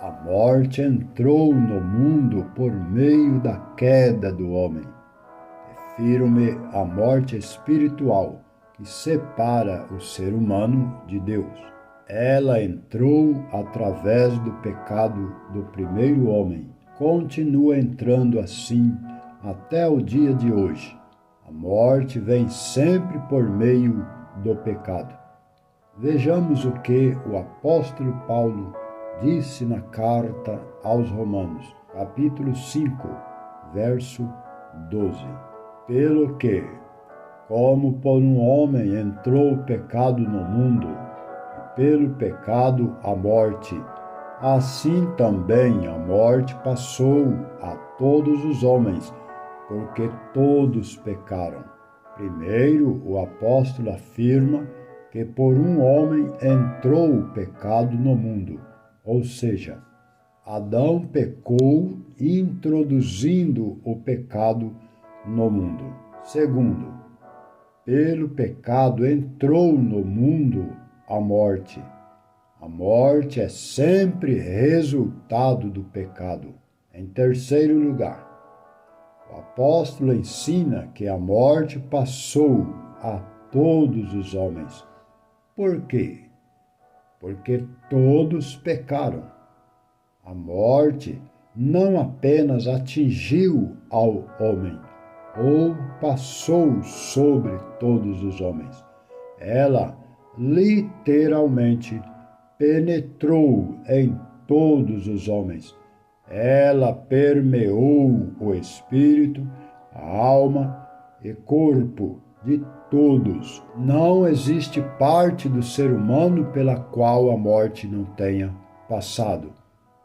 A morte entrou no mundo por meio da queda do homem. Refiro-me à morte espiritual que separa o ser humano de Deus. Ela entrou através do pecado do primeiro homem. Continua entrando assim até o dia de hoje. A morte vem sempre por meio do pecado. Vejamos o que o apóstolo Paulo disse na carta aos Romanos, capítulo 5, verso 12. Pelo que, como por um homem entrou o pecado no mundo, e pelo pecado a morte, assim também a morte passou a todos os homens, porque todos pecaram. Primeiro, o apóstolo afirma que por um homem entrou o pecado no mundo, ou seja, Adão pecou introduzindo o pecado no mundo. Segundo, pelo pecado entrou no mundo a morte. A morte é sempre resultado do pecado. Em terceiro lugar, o apóstolo ensina que a morte passou a todos os homens. Por quê? Porque todos pecaram. A morte não apenas atingiu ao homem, ou passou sobre todos os homens. Ela literalmente penetrou em todos os homens. Ela permeou o espírito, a alma e corpo de todos. Não existe parte do ser humano pela qual a morte não tenha passado.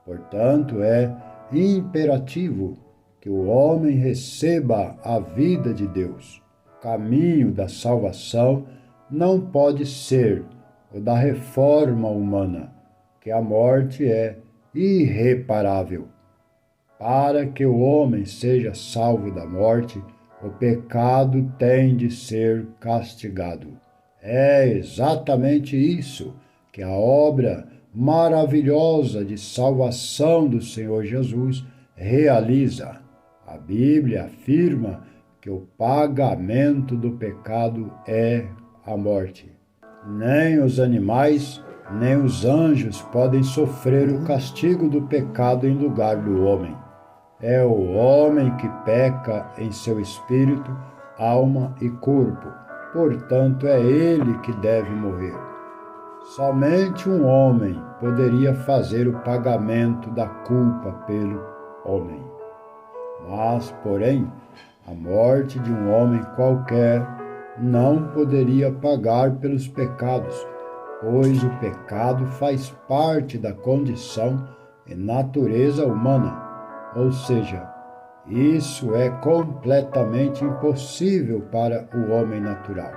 Portanto, é imperativo que o homem receba a vida de Deus. O caminho da salvação não pode ser o da reforma humana, que a morte é irreparável. Para que o homem seja salvo da morte, o pecado tem de ser castigado. É exatamente isso que a obra maravilhosa de salvação do Senhor Jesus realiza. A Bíblia afirma que o pagamento do pecado é a morte. Nem os animais, nem os anjos podem sofrer o castigo do pecado em lugar do homem. É o homem que peca em seu espírito, alma e corpo. Portanto, é ele que deve morrer. Somente um homem poderia fazer o pagamento da culpa pelo homem. Mas, porém, a morte de um homem qualquer não poderia pagar pelos pecados, pois o pecado faz parte da condição e natureza humana. Ou seja, isso é completamente impossível para o homem natural.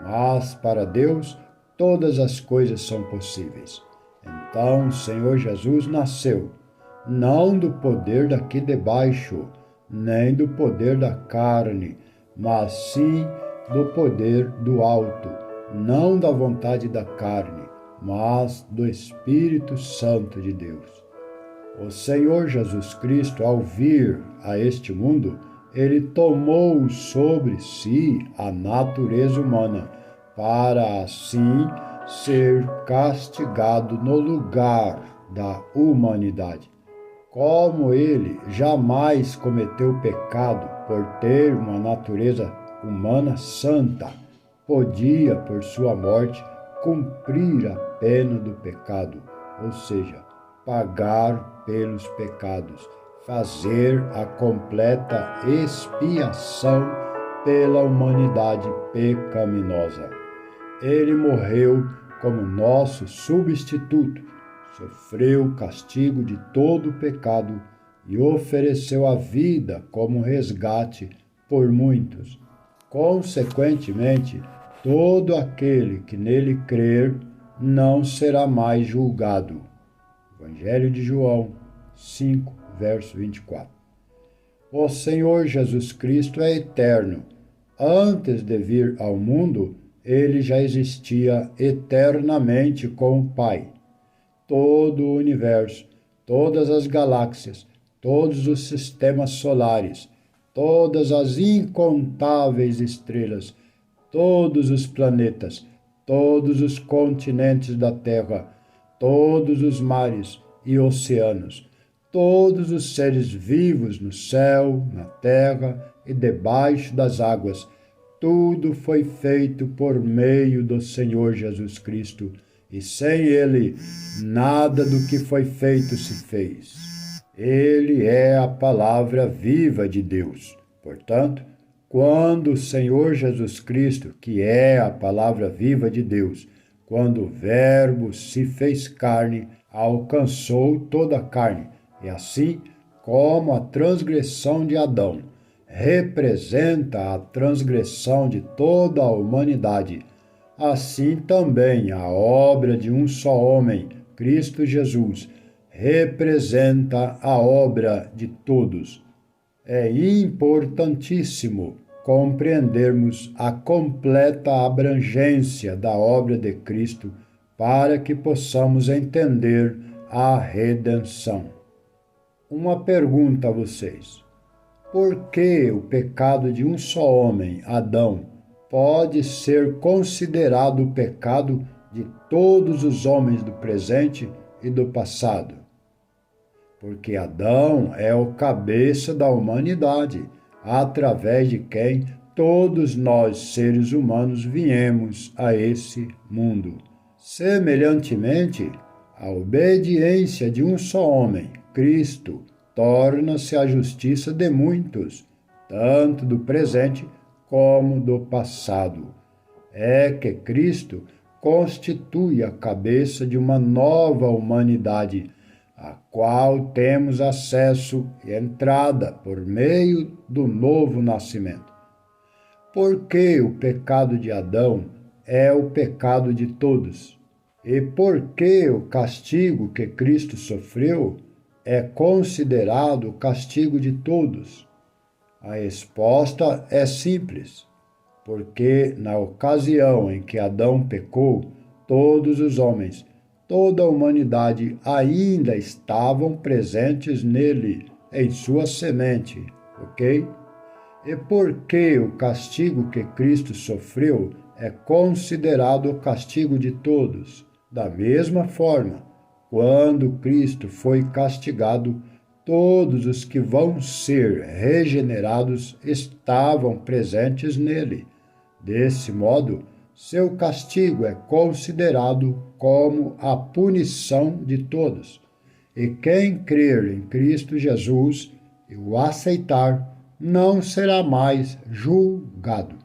Mas para Deus, todas as coisas são possíveis. Então o Senhor Jesus nasceu, não do poder daqui de baixo, nem do poder da carne, mas sim do poder do alto, não da vontade da carne, mas do Espírito Santo de Deus. O Senhor Jesus Cristo, ao vir a este mundo, ele tomou sobre si a natureza humana, para assim ser castigado no lugar da humanidade. Como ele jamais cometeu pecado por ter uma natureza humana santa, podia, por sua morte, cumprir a pena do pecado, ou seja, pagar pelos pecados, fazer a completa expiação pela humanidade pecaminosa. Ele morreu como nosso substituto, sofreu o castigo de todo o pecado e ofereceu a vida como resgate por muitos. Consequentemente, todo aquele que nele crer não será mais julgado. Evangelho de João 5, verso 24. O Senhor Jesus Cristo é eterno. Antes de vir ao mundo, ele já existia eternamente com o Pai. Todo o universo, todas as galáxias, todos os sistemas solares, todas as incontáveis estrelas, todos os planetas, todos os continentes da Terra, todos os mares e oceanos, todos os seres vivos no céu, na terra e debaixo das águas, tudo foi feito por meio do Senhor Jesus Cristo, e sem Ele, nada do que foi feito se fez. Ele é a palavra viva de Deus. Portanto, quando o Senhor Jesus Cristo, que é a palavra viva de Deus, quando o Verbo se fez carne, alcançou toda a carne, e assim como a transgressão de Adão representa a transgressão de toda a humanidade, assim também a obra de um só homem, Cristo Jesus, representa a obra de todos. É importantíssimo compreendermos a completa abrangência da obra de Cristo para que possamos entender a redenção. Uma pergunta a vocês: por que o pecado de um só homem, Adão, pode ser considerado o pecado de todos os homens do presente e do passado? Porque Adão é o cabeça da humanidade, através de quem todos nós, seres humanos, viemos a esse mundo. Semelhantemente, a obediência de um só homem, Cristo, torna-se a justiça de muitos, tanto do presente como do passado. É que Cristo constitui a cabeça de uma nova humanidade, a qual temos acesso e entrada por meio do novo nascimento. Porque o pecado de Adão é o pecado de todos, e porque o castigo que Cristo sofreu é considerado o castigo de todos? A resposta é simples, porque na ocasião em que Adão pecou, todos os homens, toda a humanidade ainda estavam presentes nele, em sua semente, ok? E porque o castigo que Cristo sofreu é considerado o castigo de todos, da mesma forma, quando Cristo foi castigado, todos os que vão ser regenerados estavam presentes nele. Desse modo, seu castigo é considerado como a punição de todos. E quem crer em Cristo Jesus e o aceitar, não será mais julgado.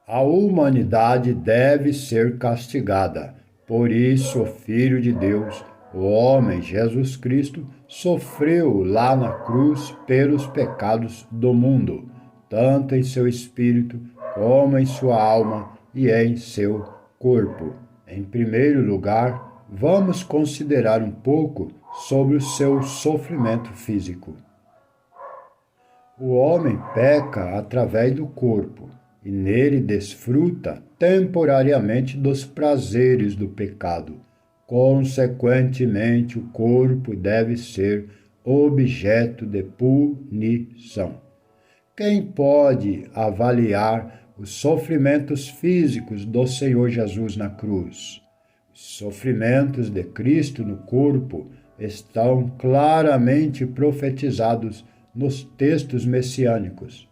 A humanidade deve ser castigada. Por isso, o Filho de Deus, o homem Jesus Cristo, sofreu lá na cruz pelos pecados do mundo, tanto em seu espírito como em sua alma e em seu corpo. Em primeiro lugar, vamos considerar um pouco sobre o seu sofrimento físico. O homem peca através do corpo e nele desfruta temporariamente dos prazeres do pecado. Consequentemente, o corpo deve ser objeto de punição. Quem pode avaliar os sofrimentos físicos do Senhor Jesus na cruz? Os sofrimentos de Cristo no corpo estão claramente profetizados nos textos messiânicos.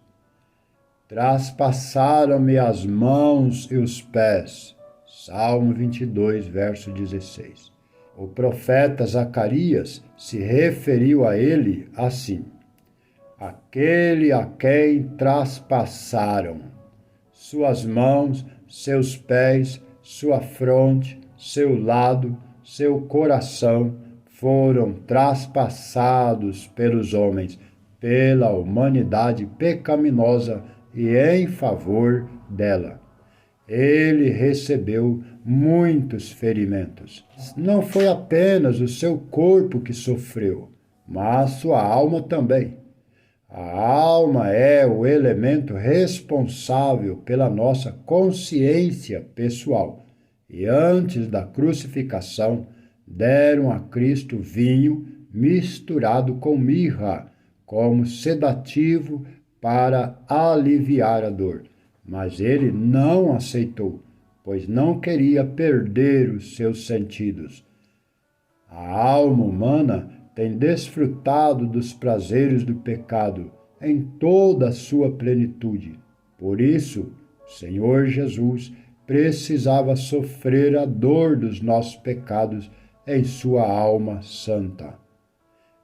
Traspassaram-me as mãos e os pés. Salmo 22, verso 16. O profeta Zacarias se referiu a ele assim: aquele a quem traspassaram. Suas mãos, seus pés, sua fronte, seu lado, seu coração foram traspassados pelos homens, pela humanidade pecaminosa e em favor dela. Ele recebeu muitos ferimentos. Não foi apenas o seu corpo que sofreu, mas sua alma também. A alma é o elemento responsável pela nossa consciência pessoal. E antes da crucificação, deram a Cristo vinho misturado com mirra, como sedativo para aliviar a dor. Mas ele não aceitou, pois não queria perder os seus sentidos. A alma humana tem desfrutado dos prazeres do pecado em toda a sua plenitude. Por isso, o Senhor Jesus precisava sofrer a dor dos nossos pecados em sua alma santa.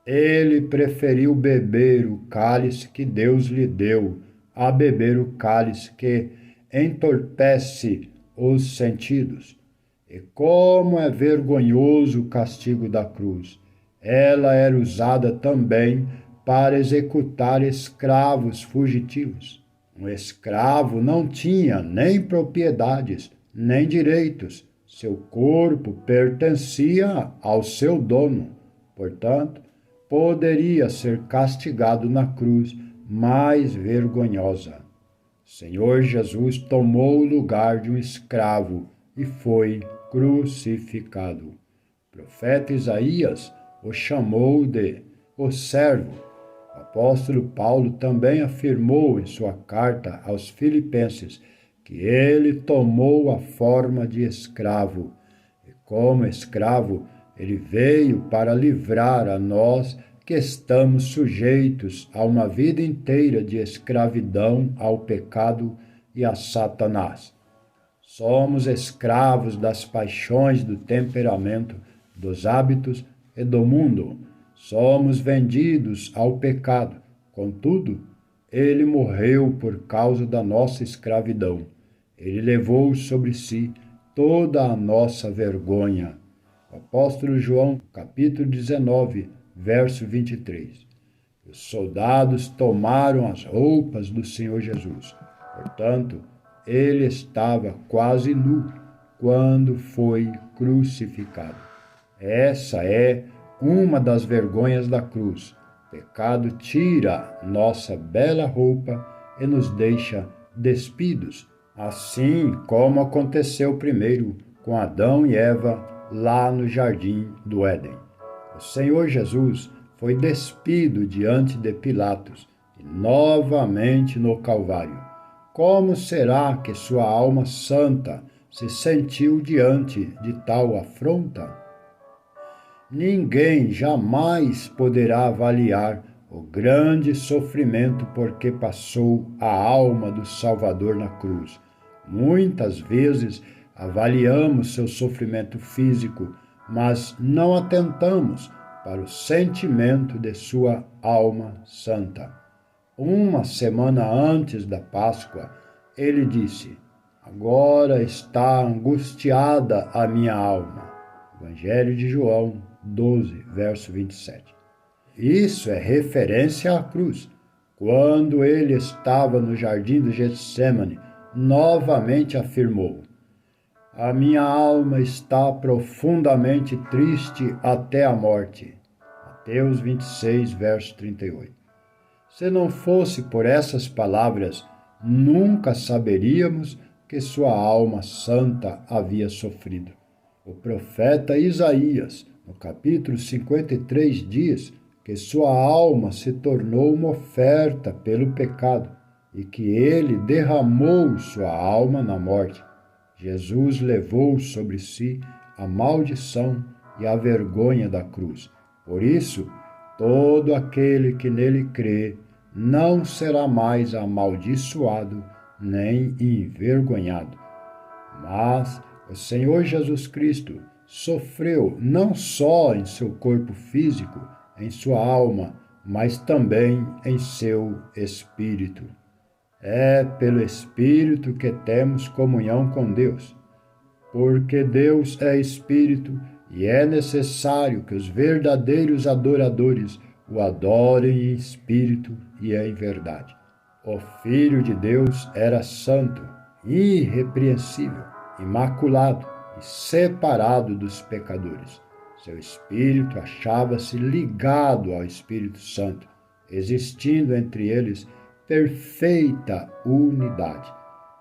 Ele preferiu beber o cálice que Deus lhe deu a beber o cálice que entorpece os sentidos. E como é vergonhoso o castigo da cruz! Ela era usada também para executar escravos fugitivos. Um escravo não tinha nem propriedades, nem direitos. Seu corpo pertencia ao seu dono. Portanto, poderia ser castigado na cruz mais vergonhosa. O Senhor Jesus tomou o lugar de um escravo e foi crucificado. O profeta Isaías o chamou de o servo. O apóstolo Paulo também afirmou em sua carta aos Filipenses que ele tomou a forma de escravo. E como escravo, ele veio para livrar a nós que estamos sujeitos a uma vida inteira de escravidão ao pecado e a Satanás. Somos escravos das paixões, do temperamento, dos hábitos e do mundo. Somos vendidos ao pecado. Contudo, ele morreu por causa da nossa escravidão. Ele levou sobre si toda a nossa vergonha. O apóstolo João, capítulo 19, verso 23. Os soldados tomaram as roupas do Senhor Jesus. Portanto, ele estava quase nu quando foi crucificado. Essa é uma das vergonhas da cruz. O pecado tira nossa bela roupa e nos deixa despidos, assim como aconteceu primeiro com Adão e Eva lá no jardim do Éden. O Senhor Jesus foi despido diante de Pilatos e novamente no Calvário. Como será que sua alma santa se sentiu diante de tal afronta? Ninguém jamais poderá avaliar o grande sofrimento por que passou a alma do Salvador na cruz. Muitas vezes avaliamos seu sofrimento físico, mas não atentamos para o sentimento de sua alma santa. Uma semana antes da Páscoa, ele disse: "Agora está angustiada a minha alma." Evangelho de João 12, verso 27. Isso é referência à cruz. Quando ele estava no jardim do Getsêmani, novamente afirmou: "A minha alma está profundamente triste até a morte." Mateus 26, verso 38. Se não fosse por essas palavras, nunca saberíamos que sua alma santa havia sofrido. O profeta Isaías, no capítulo 53, diz que sua alma se tornou uma oferta pelo pecado e que ele derramou sua alma na morte. Jesus levou sobre si a maldição e a vergonha da cruz. Por isso, todo aquele que nele crê não será mais amaldiçoado nem envergonhado. Mas o Senhor Jesus Cristo sofreu não só em seu corpo físico, em sua alma, mas também em seu espírito. É pelo Espírito que temos comunhão com Deus, porque Deus é Espírito e é necessário que os verdadeiros adoradores o adorem em espírito e em verdade. O Filho de Deus era santo, irrepreensível, imaculado e separado dos pecadores. Seu espírito achava-se ligado ao Espírito Santo, existindo entre eles perfeita unidade.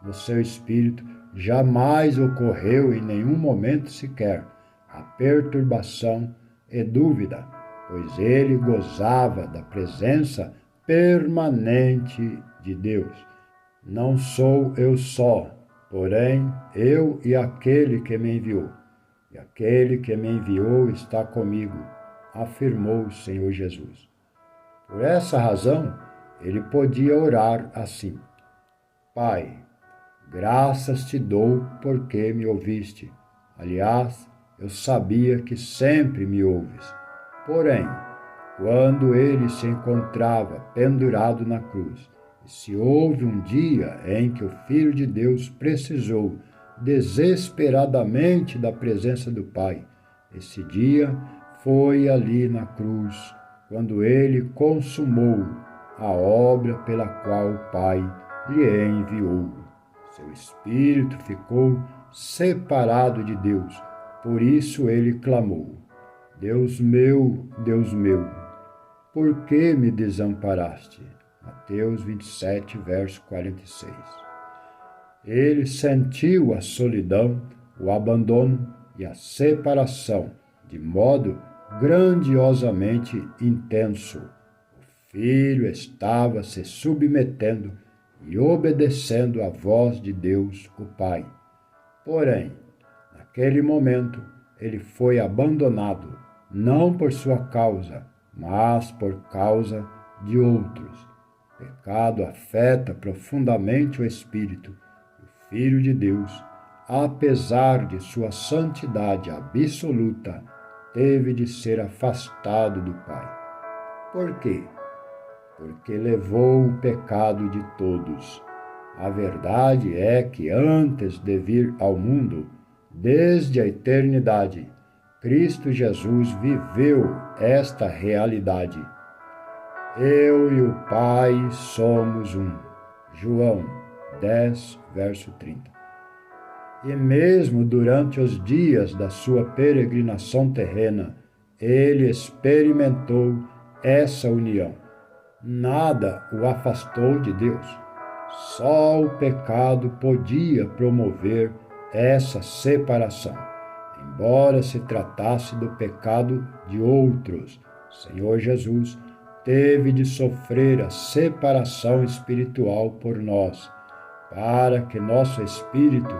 No seu espírito jamais ocorreu em nenhum momento sequer a perturbação e dúvida. pois ele gozava da presença permanente de Deus. Não sou eu só, porém eu e aquele que me enviou. E aquele que me enviou está comigo, afirmou o Senhor Jesus. Por essa razão, ele podia orar assim: Pai, graças te dou porque me ouviste. Aliás, eu sabia que sempre me ouves. Porém, quando ele se encontrava pendurado na cruz, e se houve um dia em que o Filho de Deus precisou desesperadamente da presença do Pai, esse dia foi ali na cruz, quando ele consumou a obra pela qual o Pai lhe enviou. Seu espírito ficou separado de Deus, por isso ele clamou: Deus meu, por que me desamparaste? Mateus 27, verso 46. Ele sentiu a solidão, o abandono e a separação de modo grandiosamente intenso. O Filho estava se submetendo e obedecendo à voz de Deus, o Pai. Porém, naquele momento, ele foi abandonado, não por sua causa, mas por causa de outros. O pecado afeta profundamente o espírito. O Filho de Deus, apesar de sua santidade absoluta, teve de ser afastado do Pai. Por quê? Porque levou o pecado de todos. A verdade é que antes de vir ao mundo, desde a eternidade, Cristo Jesus viveu esta realidade. Eu e o Pai somos um. João 10, verso 30. E mesmo durante os dias da sua peregrinação terrena, ele experimentou essa união. Nada o afastou de Deus. Só o pecado podia promover essa separação. Embora se tratasse do pecado de outros, Senhor Jesus teve de sofrer a separação espiritual por nós, para que nosso espírito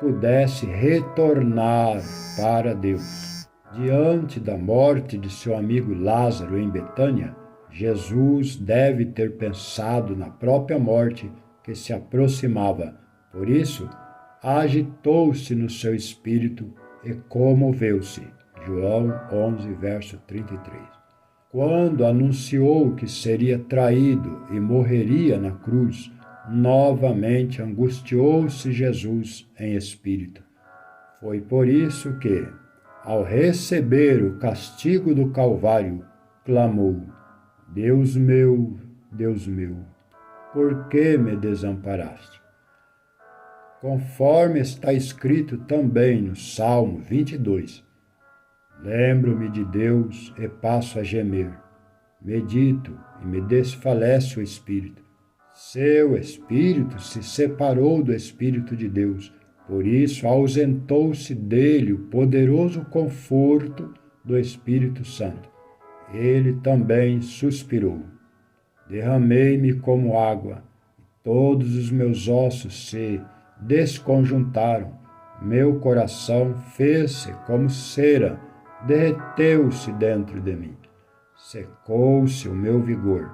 pudesse retornar para Deus. Diante da morte de seu amigo Lázaro em Betânia, Jesus deve ter pensado na própria morte que se aproximava. Por isso, agitou-se no seu espírito e comoveu-se. João 11, verso 33. Quando anunciou que seria traído e morreria na cruz, novamente angustiou-se Jesus em espírito. Foi por isso que, ao receber o castigo do Calvário, clamou: Deus meu, por que me desamparaste? Conforme está escrito também no Salmo 22, lembro-me de Deus e passo a gemer. Medito e me desfalece o espírito. Seu espírito se separou do Espírito de Deus, por isso ausentou-se dele o poderoso conforto do Espírito Santo. Ele também suspirou. Derramei-me como água, e todos os meus ossos se desconjuntaram. Meu coração fez-se como cera, derreteu-se dentro de mim. Secou-se o meu vigor,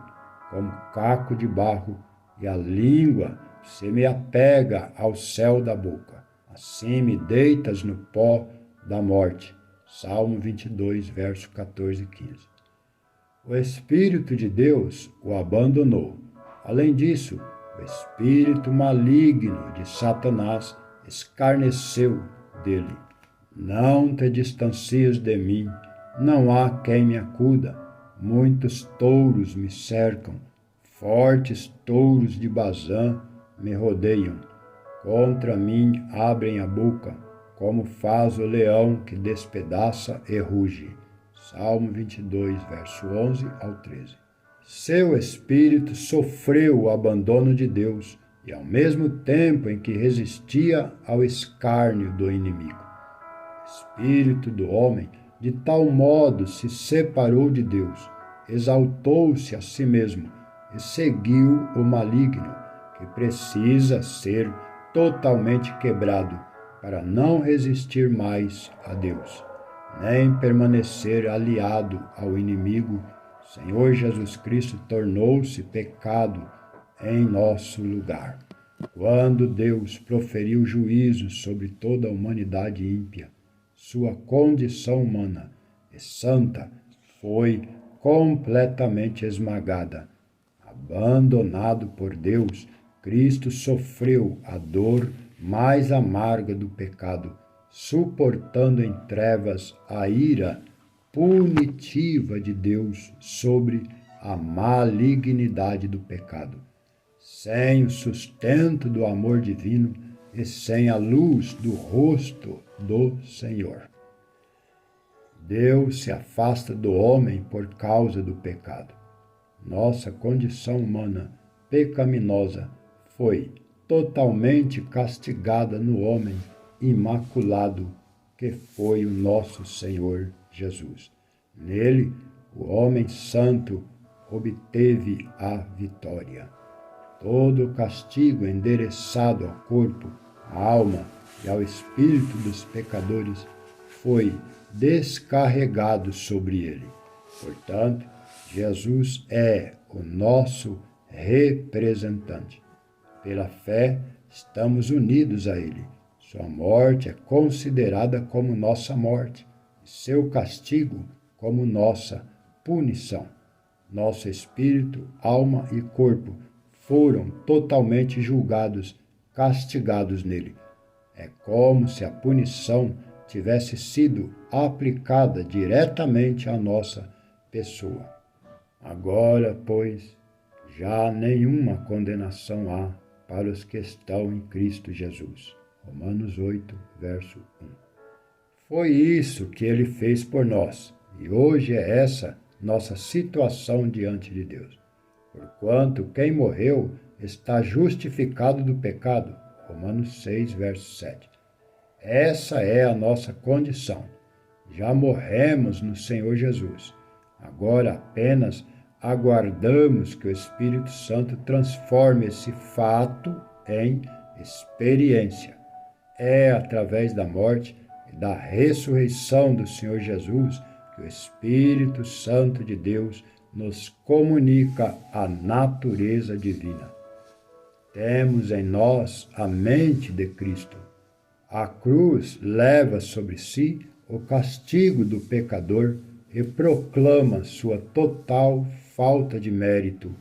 como caco de barro, e a língua se me apega ao céu da boca. Assim me deitas no pó da morte. Salmo 22, verso 14 e 15. O Espírito de Deus o abandonou. Além disso, o espírito maligno de Satanás escarneceu dele. Não te distancies de mim, não há quem me acuda. Muitos touros me cercam, fortes touros de Bazã me rodeiam. Contra mim abrem a boca, como faz o leão que despedaça e ruge. Salmo 22, verso 11 ao 13. Seu espírito sofreu o abandono de Deus e, ao mesmo tempo em que resistia ao escárnio do inimigo, o espírito do homem de tal modo se separou de Deus, exaltou-se a si mesmo e seguiu o maligno, que precisa ser totalmente quebrado para não resistir mais a Deus, nem permanecer aliado ao inimigo. Senhor Jesus Cristo tornou-se pecado em nosso lugar. Quando Deus proferiu juízo sobre toda a humanidade ímpia, sua condição humana e santa foi completamente esmagada. Abandonado por Deus, Cristo sofreu a dor mais amarga do pecado, suportando em trevas a ira punitiva de Deus sobre a malignidade do pecado. Sem o sustento do amor divino e sem a luz do rosto do Senhor, Deus se afasta do homem por causa do pecado. Nossa condição humana pecaminosa foi totalmente castigada no homem imaculado que foi o nosso Senhor Jesus. Nele, o homem santo obteve a vitória. Todo o castigo endereçado ao corpo, à alma e ao espírito dos pecadores foi descarregado sobre ele. Portanto, Jesus é o nosso representante. Pela fé, estamos unidos a ele. Sua morte é considerada como nossa morte, e seu castigo como nossa punição. Nosso espírito, alma e corpo foram totalmente julgados, castigados nele. É como se a punição tivesse sido aplicada diretamente à nossa pessoa. Agora, pois, já nenhuma condenação há para os que estão em Cristo Jesus. Romanos 8, verso 1. Foi isso que ele fez por nós, e hoje é essa nossa situação diante de Deus. Porquanto quem morreu está justificado do pecado. Romanos 6, verso 7. Essa é a nossa condição. Já morremos no Senhor Jesus. Agora apenas aguardamos que o Espírito Santo transforme esse fato em experiência. É através da morte e da ressurreição do Senhor Jesus que o Espírito Santo de Deus nos comunica a natureza divina. Temos em nós a mente de Cristo. A cruz leva sobre si o castigo do pecador e proclama sua total falta de mérito.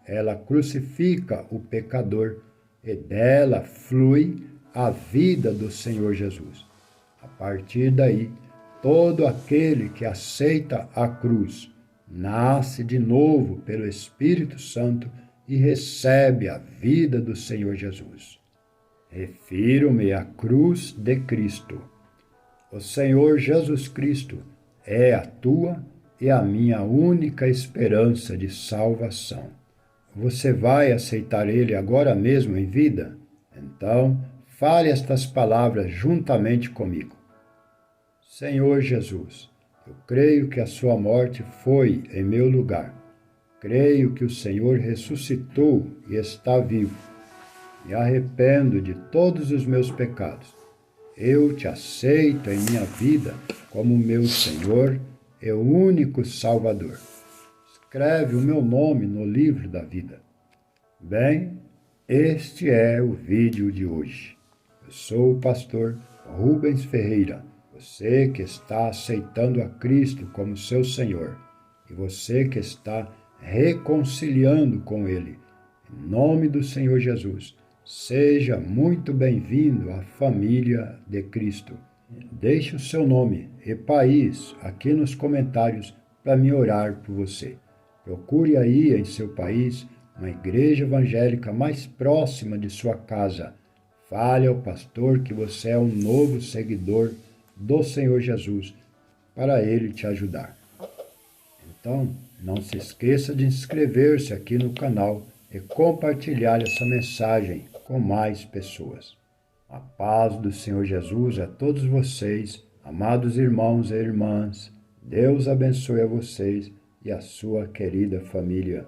Ela crucifica o pecador e dela flui a vida do Senhor Jesus. A partir daí, todo aquele que aceita a cruz nasce de novo pelo Espírito Santo e recebe a vida do Senhor Jesus. Refiro-me à cruz de Cristo. O Senhor Jesus Cristo é a tua e a minha única esperança de salvação. Você vai aceitar Ele agora mesmo em vida? Então, fale estas palavras juntamente comigo. Senhor Jesus, eu creio que a sua morte foi em meu lugar. Creio que o Senhor ressuscitou e está vivo. Me arrependo de todos os meus pecados. Eu te aceito em minha vida como meu Senhor e único Salvador. Escreve o meu nome no livro da vida. Bem, este é o vídeo de hoje. Eu sou o pastor Rubens Ferreira. Você que está aceitando a Cristo como seu Senhor e você que está reconciliando com Ele. Em nome do Senhor Jesus, seja muito bem-vindo à família de Cristo. Deixe o seu nome e país aqui nos comentários para me orar por você. Procure aí em seu país uma igreja evangélica mais próxima de sua casa. Fale ao pastor que você é um novo seguidor do Senhor Jesus para ele te ajudar. Então, não se esqueça de inscrever-se aqui no canal e compartilhar essa mensagem com mais pessoas. A paz do Senhor Jesus a todos vocês Amados irmãos e irmãs, Deus abençoe a vocês e a sua querida família.